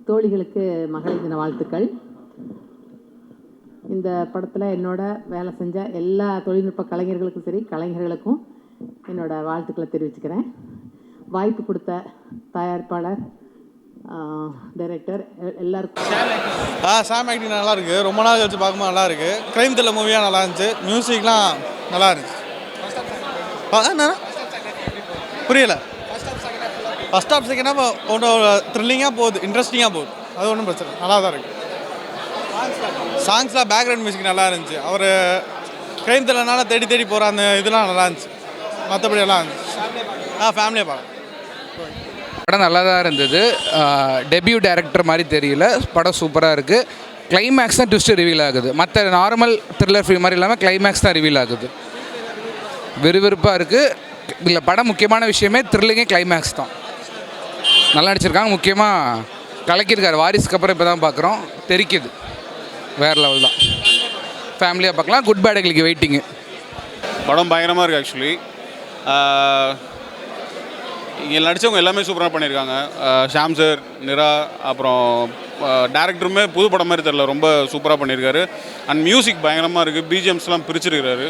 தோழிகளுக்கு மகளிர் தின வாழ்த்துக்கள். இந்த படத்தில் என்னோட வேலை செஞ்ச எல்லா தொழில்நுட்ப கலைஞர்களுக்கும் சரி, கலைஞர்களுக்கும் என்னோட வாழ்த்துக்களை தெரிவிச்சுக்கிறேன். வாய்ப்பு கொடுத்த தயாரிப்பாளர், டைரக்டர் எல்லாருக்கும். சாம் ஆக்டிங் நல்லா இருக்கு. ரொம்ப நாள் கழிச்சு பார்க்கும்போது நல்லா இருக்கு. கிரைம் த்ரில்லர் மூவியாக நல்லா இருந்துச்சு. மியூசிக்லாம் நல்லா இருந்துச்சு. புரியல. ஃபர்ஸ்ட் ஆஃப் செகண்ட் ஆஃப் ஒன்றும் த்ரில்லிங்காக போகுது, இன்ட்ரெஸ்டிங்காக போகுது. அது ஒன்றும் பிரச்சனை, நல்லா தான் இருக்குது. சாங்ஸ்லாம் பேக்ரவுண்ட் மியூசிக் நல்லா இருந்துச்சு. அவர் கிரைம் த்ரில்லர்னால தேடி தேடி போகிற அந்த இதெல்லாம் நல்லா இருந்துச்சு. மற்றபடி எல்லாம் இருந்துச்சு. ஃபேமிலியாக பார்க்கலாம். படம் நல்லா தான் இருந்தது. டெபியூ டைரக்டர் மாதிரி தெரியல. படம் சூப்பராக இருக்குது. கிளைமேக்ஸ் தான் ட்விஸ்ட்டு ரிவீல் ஆகுது. மற்ற நார்மல் த்ரில்லர் ஃபிலிம் மாதிரி இல்லாமல் கிளைமேக்ஸ் தான் ரிவீல் ஆகுது. விறுவிறுப்பாக இருக்குது. இல்லை, படம் முக்கியமான விஷயமே த்ரில்லிங்கே கிளைமேக்ஸ் தான். நல்லா நடிச்சிருக்காங்க. முக்கியமாக கலக்கியிருக்காரு. வாரிசுக்கு அப்புறம் இப்போ தான் பார்க்குறோம். தெரிக்குது. வேறு லெவல் தான். ஃபேமிலியாக பார்க்கலாம். குட் பேட் எங்களுக்கு வெயிட்டிங்கு. படம் பயங்கரமாக இருக்குது. ஆக்சுவலி இங்கே நடித்தவங்க எல்லாமே சூப்பராக பண்ணியிருக்காங்க. ஷாம் சார், நிரா, அப்புறம் டேரக்டருமே புது படம் மாதிரி தெரியல, ரொம்ப சூப்பராக பண்ணியிருக்காரு. அண்ட் மியூசிக் பயங்கரமாக இருக்குது. பிஜிஎம்ஸ்லாம் பிரிச்சிருக்கிறாரு.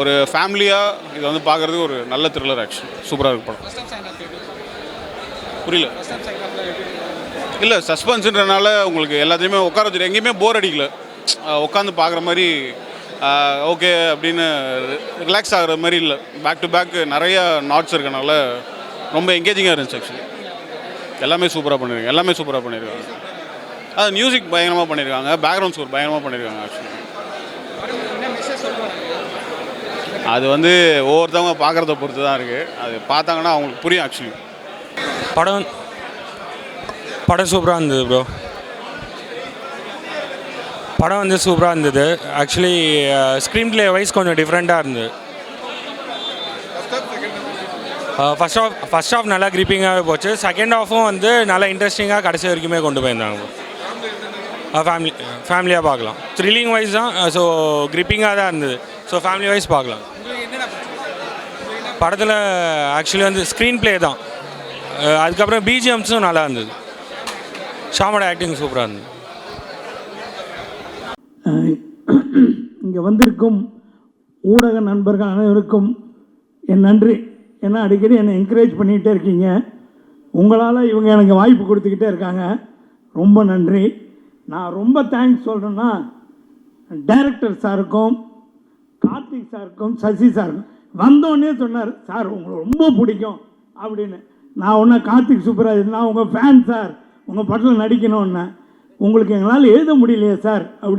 ஒரு ஃபேமிலியாக இதை வந்து பார்க்குறதுக்கு ஒரு நல்ல த்ரில்லர். ஆக்சுவலி சூப்பராக இருக்குது படம். புரியல. இல்லை, சஸ்பென்ஸுன்றனால உங்களுக்கு எல்லாத்தையுமே உட்கார வச்சுட்டு எங்கேயுமே போர் அடிக்கல. உட்காந்து பார்க்குற மாதிரி ஓகே அப்படின்னு ரிலாக்ஸ் ஆகிற மாதிரி இல்லை. பேக் டு பேக் நிறையா நாட்ஸ் இருக்கனால ரொம்ப எங்கேஜிங்காக இருந்துச்சு. ஆக்சுவலி எல்லாமே சூப்பராக பண்ணியிருக்காங்க. அது மியூசிக் பயங்கரமாக பண்ணியிருக்காங்க. பேக்ரவுண்ட் ஸ்கோர் பயங்கரமாக பண்ணியிருக்காங்க. ஆக்சுவலி அது வந்து ஒவ்வொருத்தவங்க பார்க்குறத பொறுத்து தான் இருக்குது. அது பார்த்தாங்கன்னா அவங்களுக்கு புரியும். ஆக்சுவலி படம் சூப்பராக இருந்தது ப்ரோ. படம் வந்து சூப்பராக இருந்தது. ஆக்சுவலி ஸ்க்ரீன் ப்ளே வைஸ் கொஞ்சம் டிஃப்ரெண்ட்டாக இருந்தது. ஃபர்ஸ்ட் ஆஃப் நல்லா கிரிப்பிங்காகவே போச்சு. செகண்ட் ஆஃபும் வந்து நல்லா இன்ட்ரெஸ்டிங்காக கடைசி வரைக்குமே கொண்டு போயிருந்தாங்க. ஃபேமிலியாக பார்க்கலாம். த்ரில்லிங் வைஸ் தான். ஸோ கிரிப்பிங்காக தான் இருந்தது. ஸோ ஃபேமிலி வைஸ் பார்க்கலாம். படத்தில் ஆக்சுவலி வந்து ஸ்க்ரீன் ப்ளே தான். அதுக்கப்புறம் பிஜிஎம்ஸும் நல்லா இருந்தது. ஷாமோட ஆக்டிங் சூப்பராக இருந்தது. இங்கே வந்திருக்கும் ஊடக நண்பர்கள் அனைவருக்கும் என் நன்றி. ஏன்னா அடிக்கடி என்னை என்கரேஜ் பண்ணிக்கிட்டே இருக்கீங்க. உங்களால் இவங்க எனக்கு வாய்ப்பு கொடுத்துக்கிட்டே இருக்காங்க. ரொம்ப நன்றி. நான் ரொம்ப தேங்க்ஸ் சொல்கிறேன்னா டைரக்டர் சாருக்கும், கார்த்திக் சாருக்கும், சசி சாருக்கும். வந்தோடனே சொன்னார், சார் உங்களை ரொம்ப பிடிக்கும் அப்படின்னு. நான் ஒன்றா கார்த்திக் சூப்பராக, நான் உங்கள் ஃபேன் சார், உங்கள் படத்தில் நடிக்கணும்னு. உங்களுக்கு எங்களால் எழுத முடியலையே சார் அப்படி